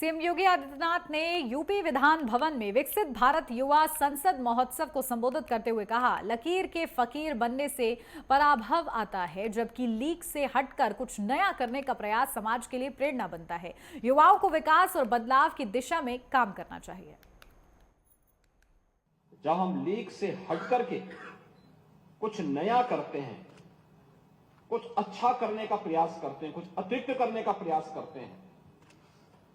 CM Yogi Adityanath ने UP Vidhan Bhavan में विकसित भारत युवा संसद महोत्सव को संबोधित करते हुए कहा, लकीर के फकीर बनने से पराभव आता है, जबकि लीक से हटकर कुछ नया करने का प्रयास समाज के लिए प्रेरणा बनता है। युवाओं को विकास और बदलाव की दिशा में काम करना चाहिए। जब हम लीक से हटकर के कुछ नया करते हैं, कुछ अच्छा करने का प्रयास करते हैं, कुछ अतिरिक्त करने का प्रयास करते हैं,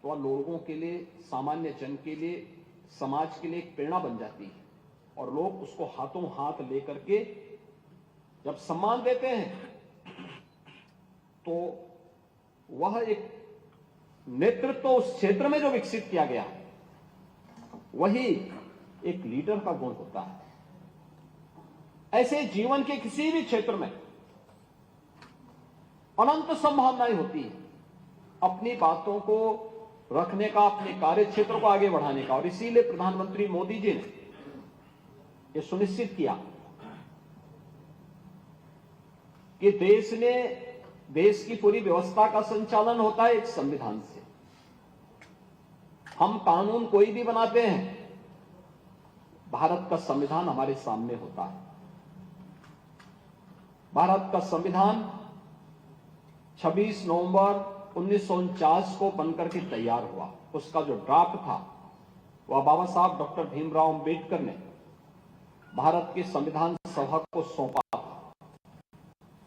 तो वह लोगों के लिए, सामान्य जन के लिए, समाज के लिए एक प्रेरणा बन जाती है और लोग उसको हाथों हाथ लेकर के जब सम्मान देते हैं तो वह एक नेतृत्व उस क्षेत्र में जो विकसित किया गया वही एक लीडर का गुण होता है। ऐसे जीवन के किसी भी क्षेत्र में अनंत संभावनाएं होती है अपनी बातों को रखने का, अपने कार्य क्षेत्र को आगे बढ़ाने का। और इसीलिए प्रधानमंत्री मोदी जी ने यह सुनिश्चित किया कि देश की पूरी व्यवस्था का संचालन होता है एक संविधान से। हम कानून कोई भी बनाते हैं, भारत का संविधान हमारे सामने होता है। भारत का संविधान 26 नवंबर 1949 को बनकर के तैयार हुआ। उसका जो ड्राफ्ट था वह बाबा साहब डॉक्टर भीमराव अंबेडकर ने भारत की संविधान सभा को सौंपा था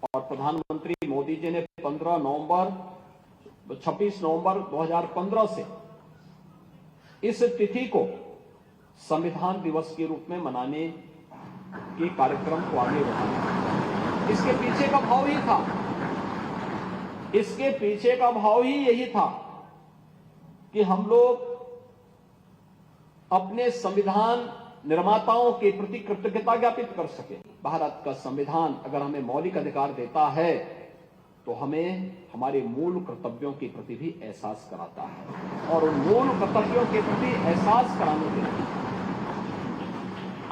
और प्रधानमंत्री मोदी जी ने 26 नवंबर 2015 से इस तिथि को संविधान दिवस के रूप में मनाने के कार्यक्रम को आगे बढ़ाया। इसके पीछे का भाव ही था, इसके पीछे का भाव ही यही था कि हम लोग अपने संविधान निर्माताओं के प्रति कृतज्ञता ज्ञापित कर सके। भारत का संविधान अगर हमें मौलिक अधिकार देता है तो हमें हमारे मूल कर्तव्यों के प्रति भी एहसास कराता है और उन मूल कर्तव्यों के प्रति एहसास कराने के लिए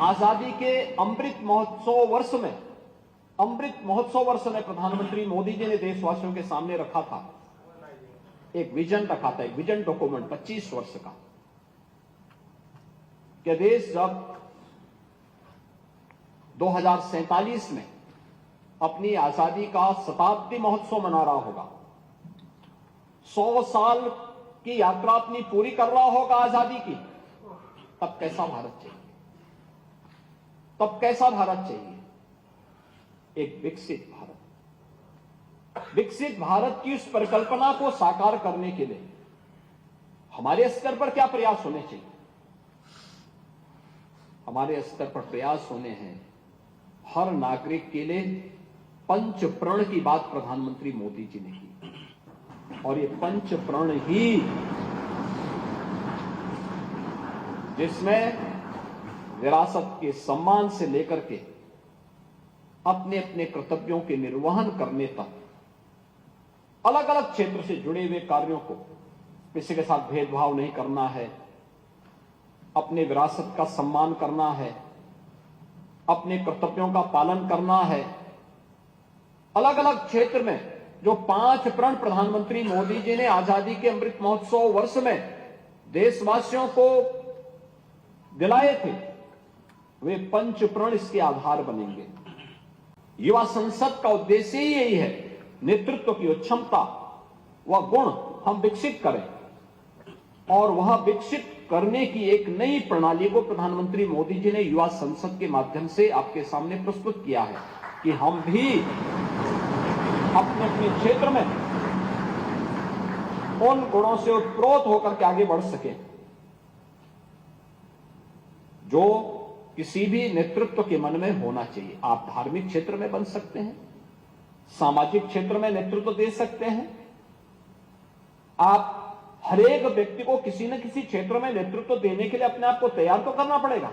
आजादी के अमृत महोत्सव वर्ष में प्रधानमंत्री मोदी जी ने देशवासियों के सामने रखा था, एक विजन रखा था, एक विजन डॉक्यूमेंट 25 वर्ष का, कि देश जब 2047 में अपनी आजादी का शताब्दी महोत्सव मना रहा होगा, 100 साल की यात्रा अपनी पूरी कर रहा होगा आजादी की, तब कैसा भारत चाहिए? तब कैसा भारत चाहिए? एक विकसित भारत की उस परिकल्पना को साकार करने के लिए हमारे स्तर पर क्या प्रयास होने चाहिए? हमारे स्तर पर प्रयास होने हैं हर नागरिक के लिए पंच प्रण की बात प्रधानमंत्री मोदी जी ने की और ये पंच प्रण ही जिसमें विरासत के सम्मान से लेकर के अपने अपने कर्तव्यों के निर्वहन करने तक अलग अलग क्षेत्र से जुड़े हुए कार्यों को, किसी के साथ भेदभाव नहीं करना है, अपने विरासत का सम्मान करना है, अपने कर्तव्यों का पालन करना है। अलग अलग क्षेत्र में जो 5 प्रण प्रधानमंत्री मोदी जी ने आजादी के अमृत महोत्सव वर्ष में देशवासियों को दिलाए थे, वे पंच प्रण इसके आधार बनेंगे। युवा संसद का उद्देश्य ही यही है, नेतृत्व की क्षमता, वह गुण हम विकसित करें और वह विकसित करने की एक नई प्रणाली को प्रधानमंत्री मोदी जी ने युवा संसद के माध्यम से आपके सामने प्रस्तुत किया है कि हम भी अपने अपने क्षेत्र में उन गुणों से उत्प्रोत होकर के आगे बढ़ सके जो किसी भी नेतृत्व के मन में होना चाहिए। आप धार्मिक क्षेत्र में बन सकते हैं, सामाजिक क्षेत्र में नेतृत्व दे सकते हैं, आप हर एक व्यक्ति को किसी न किसी क्षेत्र में नेतृत्व देने के लिए अपने आप को तैयार तो करना पड़ेगा।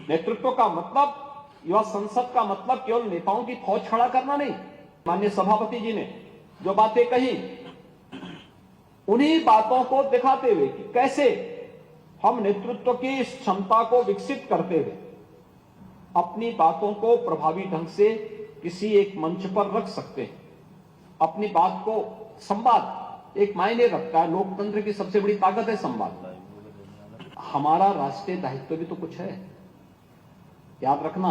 नेतृत्व का मतलब, युवा संसद का मतलब केवल नेताओं की फौज खड़ा करना नहीं। माननीय सभापति जी ने जो बातें कही, उन्हीं बातों को दिखाते हुए कि कैसे हम नेतृत्व की इस क्षमता को विकसित करते हुए अपनी बातों को प्रभावी ढंग से किसी एक मंच पर रख सकते हैं, अपनी बात को संवाद एक मायने रखता है। लोकतंत्र की सबसे बड़ी ताकत है संवाद। हमारा राष्ट्रीय दायित्व भी तो कुछ है, याद रखना।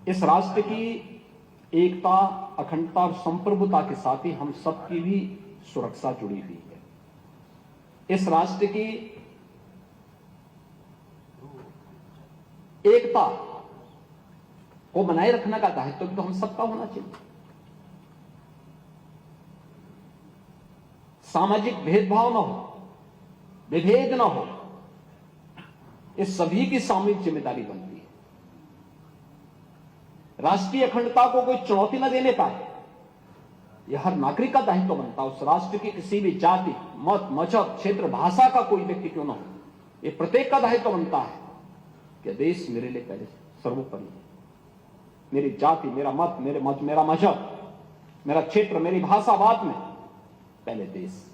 इस राष्ट्र की एकता, अखंडता और संप्रभुता के साथ ही हम सबकी भी सुरक्षा जुड़ी हुई है। इस राष्ट्र की एकता को बनाए रखने का दायित्व भी तो हम सबका होना चाहिए। सामाजिक भेदभाव न हो, विभेद न हो, इस सभी की सामूहिक जिम्मेदारी बनती है। राष्ट्रीय अखंडता को कोई चुनौती न देने पाए, यह हर नागरिक का दायित्व बनता है। उस राष्ट्र की किसी भी जाति, मत, मजहब, क्षेत्र, भाषा का कोई व्यक्ति क्यों न हो, यह प्रत्येक का दायित्व बनता है कि देश मेरे लिए पहले सर्वोपरि है। मेरी जाति, मेरा मत, मेरा मजहब, मेरा क्षेत्र, मेरी भाषा बाद में, पहले देश।